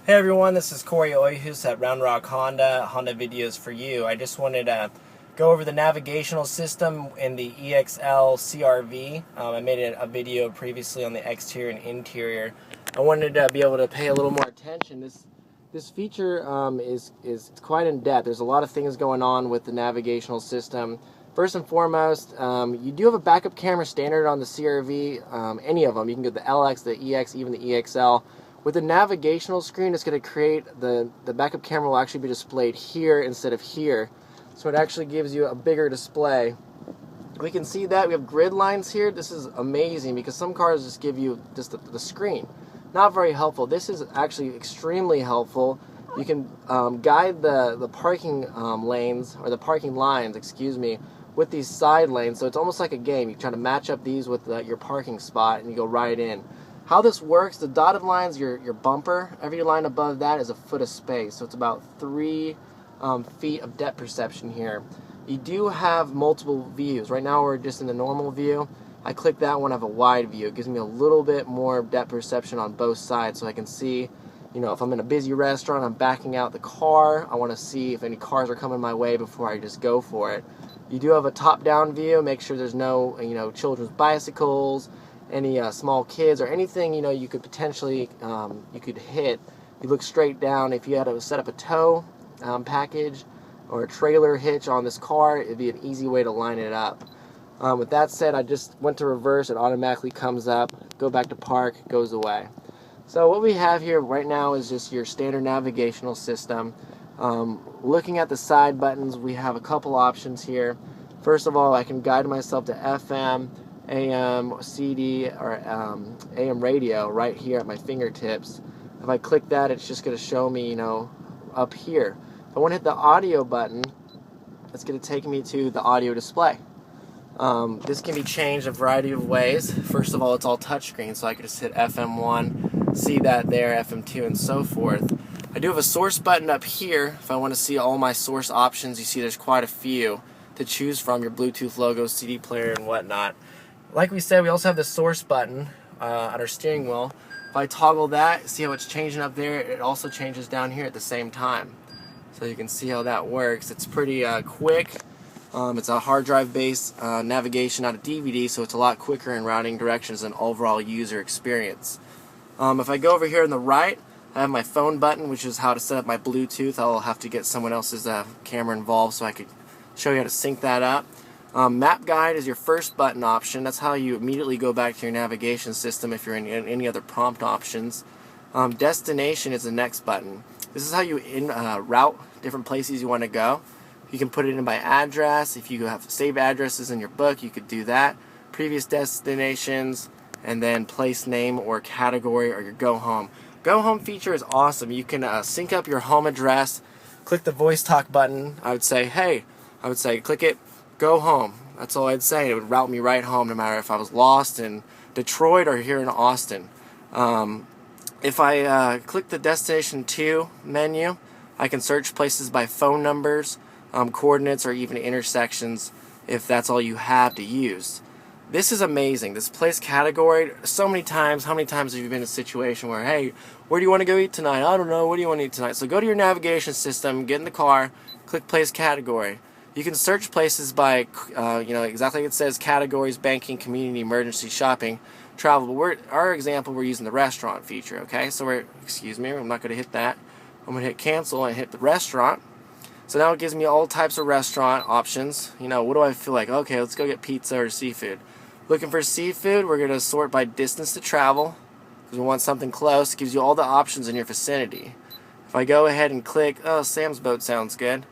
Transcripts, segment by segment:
Hey everyone, this is Corey Oyhus at Round Rock Honda Videos for You. I just wanted to go over the navigational system in the EXL CRV. I made a video previously on the exterior and interior. I wanted to be able to pay a little more attention. This feature is quite in depth. There's a lot of things going on with the navigational system. First and foremost, you do have a backup camera standard on the CRV, any of them. You can get the LX, the EX, even the EXL. With the navigational screen, it's going to create the backup camera will actually be displayed here instead of here. So it actually gives you a bigger display. We can see that we have grid lines here. This is amazing because some cars just give you just the screen. Not very helpful. This is actually extremely helpful. You can guide the parking lanes, or the parking lines, excuse me, with these side lanes. So it's almost like a game. You try to match up these with your parking spot and you go right in. How this works, the dotted line's your bumper. Every line above that is a foot of space. So it's about 3 feet of depth perception here. You do have multiple views. Right now we're just in the normal view. I click that one, I have a wide view. It gives me a little bit more depth perception on both sides so I can see, if I'm in a busy restaurant, I'm backing out the car. I want to see if any cars are coming my way before I just go for it. You do have a top-down view. Make sure there's no, children's bicycles, any small kids, or anything you could potentially you could hit. You look straight down. If you had to set up a tow package or a trailer hitch on this car, it'd be an easy way to line it up. With that said, I just went to reverse. It automatically comes up. Go back to park, goes away. So what we have here right now is just your standard navigational system. Looking at the side buttons, we have a couple options here. First of all, I can guide myself to FM, AM, CD, or AM radio right here at my fingertips. If I click that, it's just going to show me, up here. If I want to hit the audio button, it's going to take me to the audio display. This can be changed a variety of ways. First of all, it's all touchscreen, so I could just hit FM1, see that there, FM2, and so forth. I do have a source button up here. If I want to see all my source options, you see there's quite a few to choose from, your Bluetooth logo, CD player, and whatnot. Like we said, we also have the source button on our steering wheel. If I toggle that, see how it's changing up there? It also changes down here at the same time. So you can see how that works. It's pretty quick. It's a hard drive based navigation, not a DVD, so it's a lot quicker in routing directions and overall user experience. If I go over here on the right, I have my phone button, which is how to set up my Bluetooth. I'll have to get someone else's camera involved so I could show you how to sync that up. Map guide is your first button option. That's how you immediately go back to your navigation system if you're in any other prompt options. Destination is the next button. This is how you route different places you want to go. You can put it in by address. If you have saved addresses in your book, you could do that. Previous destinations, and then place name or category or your go home. Go home feature is awesome. You can sync up your home address, click the voice talk button. I would say, click it, go home. That's all I'd say. It would route me right home no matter if I was lost in Detroit or here in Austin. If I click the Destination 2 menu, I can search places by phone numbers, coordinates, or even intersections if that's all you have to use. This is amazing. This place category, so many times, how many times have you been in a situation where, hey, where do you want to go eat tonight? I don't know, what do you want to eat tonight? So go to your navigation system, get in the car, click place category. You can search places by, exactly like it says, categories, banking, community, emergency, shopping, travel. But our example, we're using the restaurant feature, okay? So I'm not going to hit that. I'm going to hit cancel and hit the restaurant. So now it gives me all types of restaurant options. What do I feel like? Okay, let's go get pizza or seafood. Looking for seafood, we're going to sort by distance to travel because we want something close. It gives you all the options in your vicinity. If I go ahead and click, Sam's Boat sounds good.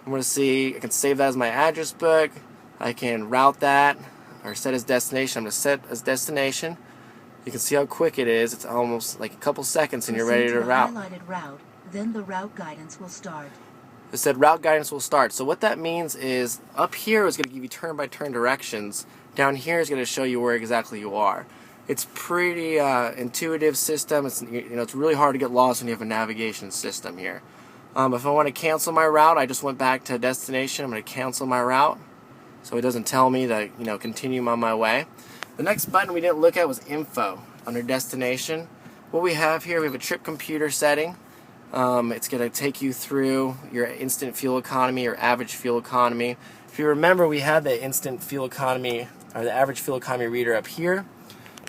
I'm going to see, I can save that as my address book. I can route that or set as destination. I'm going to set as destination. You can see how quick it is. It's almost like a couple seconds and you're ready to route. Highlighted route, then the route guidance will start. It said route guidance will start. So what that means is up here is going to give you turn-by-turn directions. Down here is going to show you where exactly you are. It's pretty intuitive system. It's it's really hard to get lost when you have a navigation system here. If I want to cancel my route, I just went back to destination. I'm going to cancel my route so it doesn't tell me to continue on my way. The next button we didn't look at was info under destination. what we have here, we have a trip computer setting. It's going to take you through your instant fuel economy or average fuel economy. If you remember, we had the instant fuel economy or the average fuel economy reader up here,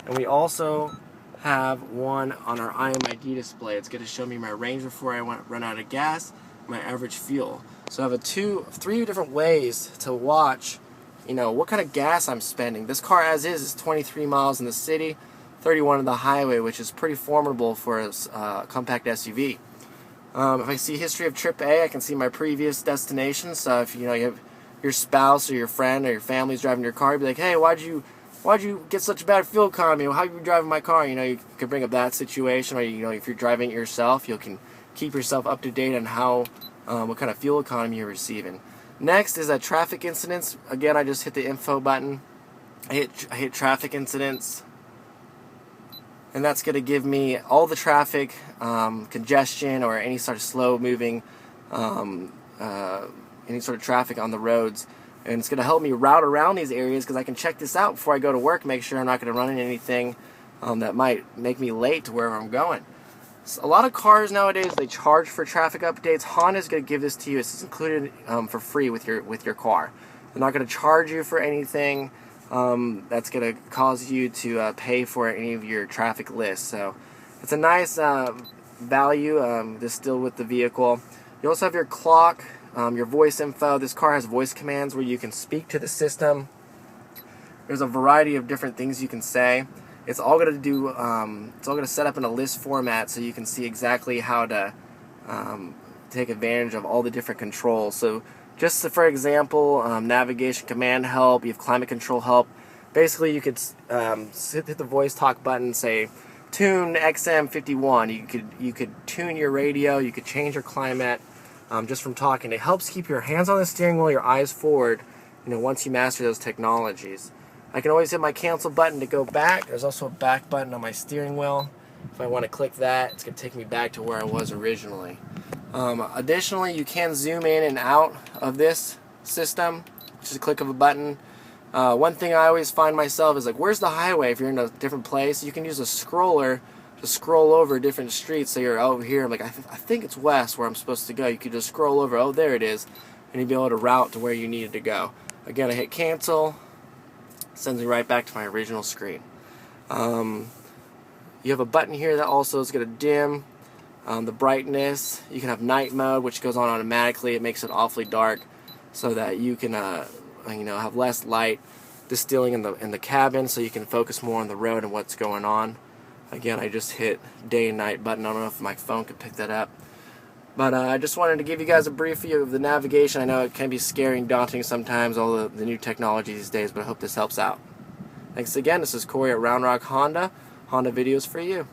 and we also have one on our IMID display. It's going to show me my range before I run out of gas, my average fuel. So I have three different ways to watch, what kind of gas I'm spending. This car as is 23 miles in the city, 31 on the highway, which is pretty formidable for a compact SUV. If I see history of trip A, I can see my previous destinations. So if you have your spouse or your friend or your family's driving your car, you'd be like, hey, why'd you get such a bad fuel economy? Well, how are you driving my car? You could bring up that situation, or if you're driving it yourself, you can keep yourself up to date on how what kind of fuel economy you're receiving. Next is traffic incidents. Again, I just hit the info button. I hit traffic incidents, and that's going to give me all the traffic, congestion, or any sort of slow moving, any sort of traffic on the roads. And it's going to help me route around these areas because I can check this out before I go to work, make sure I'm not going to run into anything that might make me late to wherever I'm going. So a lot of cars nowadays, they charge for traffic updates. Honda's going to give this to you. It's included for free with your car. They're not going to charge you for anything that's going to cause you to pay for any of your traffic lists. So it's a nice value distilled with the vehicle. You also have your clock, your voice info. This car has voice commands where you can speak to the system. There's a variety of different things you can say. It's all going to do. It's all going to set up in a list format so you can see exactly how to take advantage of all the different controls. So, just for example, navigation, command help. You have climate control help. Basically, you could hit the voice talk button, say, tune XM51. You could tune your radio. You could change your climate just from talking. It helps keep your hands on the steering wheel, your eyes forward. Once you master those technologies. I can always hit my cancel button to go back. There's also a back button on my steering wheel. If I want to click that, it's going to take me back to where I was originally. Additionally, you can zoom in and out of this system, just a click of a button. One thing I always find myself is where's the highway? If you're in a different place, you can use a scroller to scroll over different streets. So you're over here, I'm I think it's west where I'm supposed to go. You could just scroll over, oh, there it is, and you'd be able to route to where you needed to go. Again, I hit cancel. Sends me right back to my original screen. You have a button here that also is going to dim the brightness. You can have night mode, which goes on automatically. It makes it awfully dark so that you can have less light distilling in the cabin, so you can focus more on the road and what's going on. Again, I just hit day and night button. I don't know if my phone could pick that up. But I just wanted to give you guys a brief view of the navigation. I know it can be scary and daunting sometimes, all the new technology these days, but I hope this helps out. Thanks again. This is Corey at Round Rock Honda. Honda videos for you.